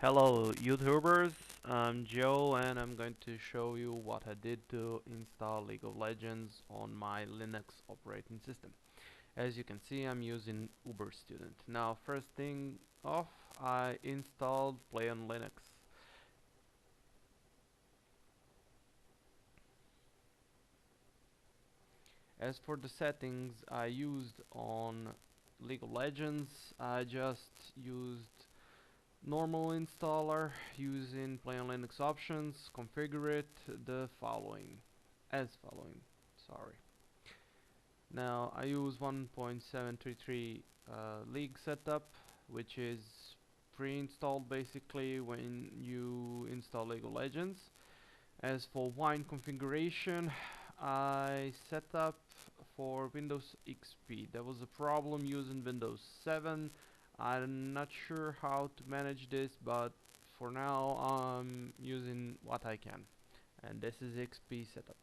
Hello YouTubers, I'm Joe and I'm going to show you what I did to install League of Legends on my Linux operating system. As you can see, I'm using Uberstudent. Now first thing off, I installed Play on Linux. As for the settings I used on League of Legends, I just used normal installer using Play on Linux options, configure it the following, as following, sorry. Now I use 1.733 League setup, which is pre-installed basically when you install League of Legends. As for wine configuration, I set up for Windows XP. There was a problem using Windows 7. I'm not sure how to manage this, but for now I'm using what I can. And this is XP setup.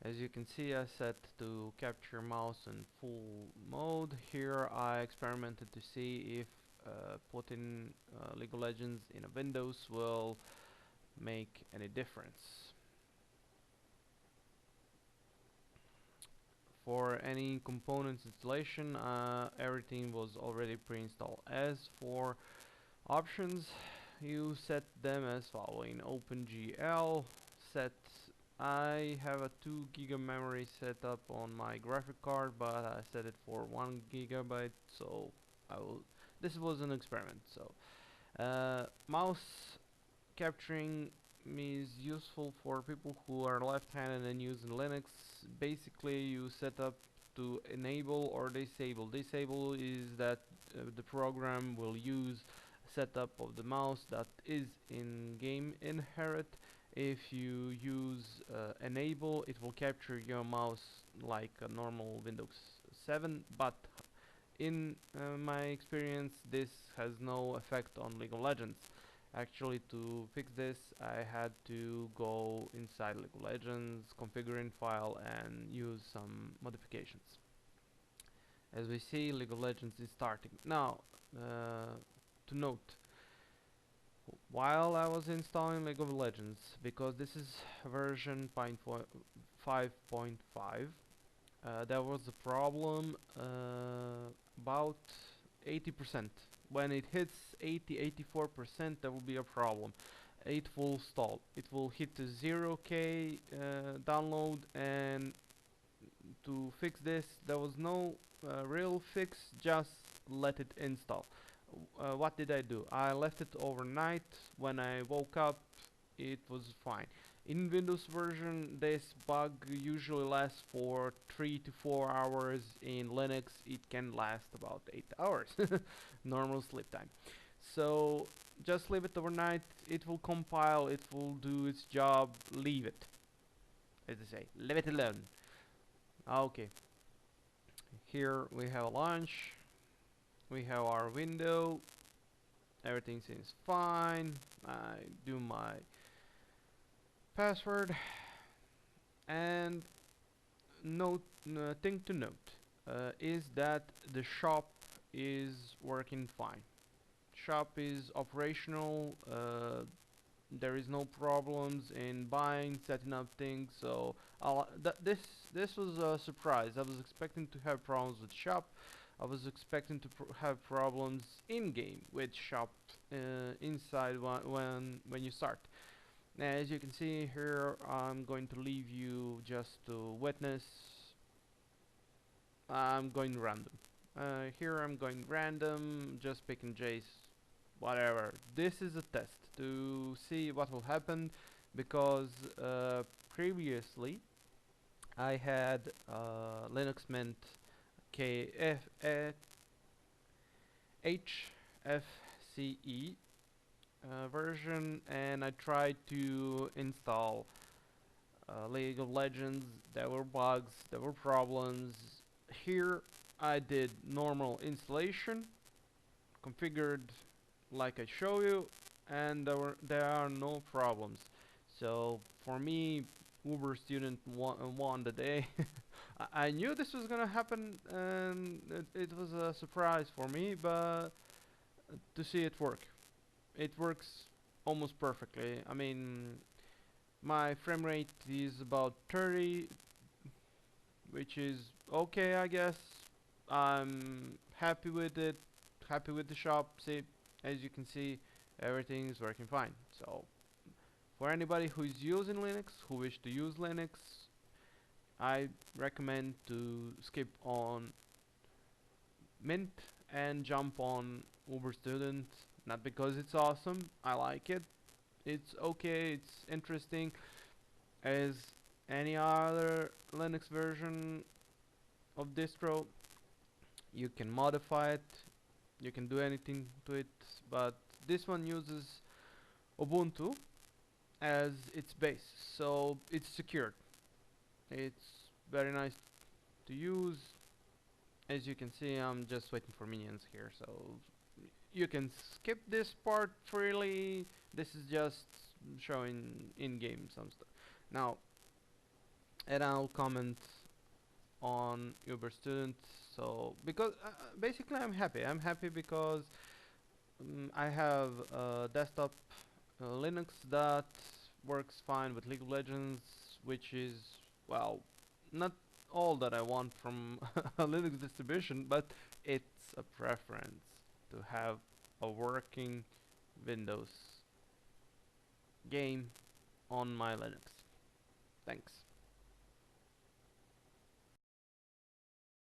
As you can see, I set to capture mouse in full mode. Here I experimented to see if putting League of Legends in a Windows will make any difference. For any components installation, everything was already pre-installed. As for options, you set them as following: OpenGL set. I have a 2 GB memory set up on my graphic card, but I set it for 1 GB, so I will. This was an experiment. So mouse capturing is useful for people who are left-handed and using Linux. Basically, you set up to enable or disable. Disable is that the program will use setup of the mouse that is in game inherit. If you use enable, it will capture your mouse like a normal Windows 7, but in my experience this has no effect on League of Legends. Actually, to fix this I had to go inside League of Legends configuring file and use some modifications. As we see, League of Legends is starting now. To note, while I was installing League of Legends, because this is version 5.5, there was a problem about 80%. When it hits 84%, there will be a problem. It will stall. It will hit the 0k download, and to fix this, there was no real fix, just let it install. What did I do? I left it overnight. When I woke up, it was fine. In Windows version, this bug usually lasts for 3 to 4 hours. In Linux, it can last about 8 hours. Normal sleep time. So just leave it overnight. It will compile, it will do its job. Leave it, as they say. Leave it alone. Okay. Here we have a launch. We have our window. Everything seems fine. I do my password, and thing to note is that the shop is working fine. Shop is operational. There is no problems in buying, setting up things. So this was a surprise. I was expecting to have problems with shop. I was expecting to have problems in game with shop inside when you start. As you can see here, I'm going to leave you just to witness. I'm going random. Here I'm going random, just picking J's, whatever. This is a test to see what will happen, because previously I had Linux Mint HFCE version, and I tried to install League of Legends. There were bugs, there were problems. Here I did normal installation, configured like I show you, and there are no problems. So for me, Uberstudent won the day. I knew this was gonna happen, and it was a surprise for me, but to see it work, it works almost perfectly. I mean, my frame rate is about 30, which is okay, I guess. I'm happy with it, happy with the shop. See, as you can see, everything is working fine. So for anybody who is using Linux, who wish to use Linux, I recommend to skip on Mint and jump on Uberstudent. Not because it's awesome, I like it. It's okay, it's interesting as any other Linux version of distro. You can modify it, you can do anything to it, but this one uses Ubuntu as its base, so it's secured. It's very nice to use. As you can see, I'm just waiting for minions here, so you can skip this part freely. This is just showing in-game some stuff. Now, and I'll comment on Uberstudent. So because basically I'm happy. I'm happy because I have a desktop Linux that works fine with League of Legends, which is, well, not all that I want from a Linux distribution, but it's a preference to have a working Windows game on my Linux. Thanks.